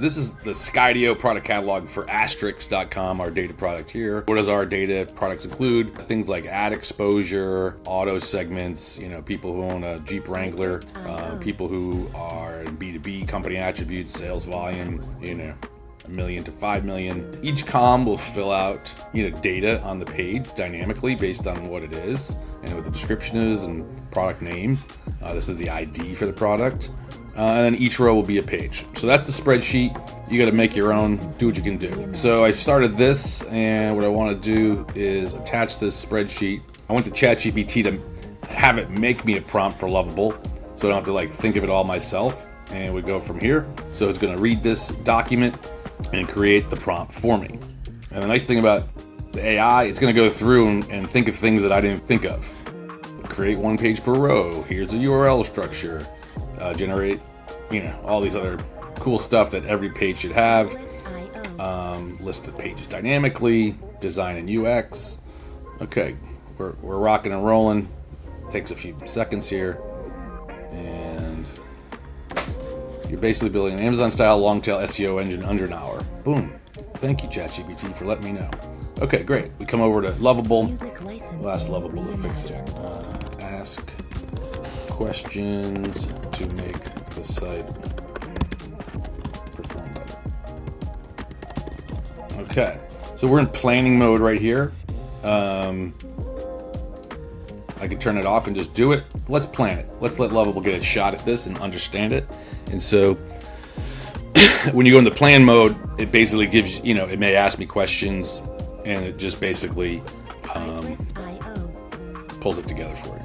this is the Skydeo product catalog for Asterix.com, our data product here. What does our data products include? Things like ad exposure, auto segments, people who own a Jeep Wrangler, people who are in B2B, company attributes, sales volume, 1 million to 5 million. Each column will fill out, data on the page dynamically based on what it is and what the description is and product name. This is the ID for the product. And then each row will be a page. So that's the spreadsheet. You got to make your own, do what you can do. So I started this, and what I want to do is attach this spreadsheet. I went to ChatGPT to have it make me a prompt for Lovable, so I don't have to think of it all myself. And we go from here. So it's going to read this document and create the prompt for me. And the nice thing about the AI, it's going to go through and think of things that I didn't think of. Create one page per row. Here's a URL structure. Generate, all these other cool stuff that every page should have. List the pages dynamically. Design and UX. Okay, we're rocking and rolling. Takes a few seconds here, and you're basically building an Amazon-style long-tail SEO engine under an hour. Boom. Thank you, ChatGPT, for letting me know. Okay, great. We come over to Lovable. We'll ask Lovable to fix it. Ask questions to make the site perform better. Okay, so we're in planning mode right here. I can turn it off and just do it. Let's plan it. Let's let Lovable get a shot at this and understand it. And so when you go into plan mode, it basically gives, it may ask me questions, and it just basically pulls it together for you.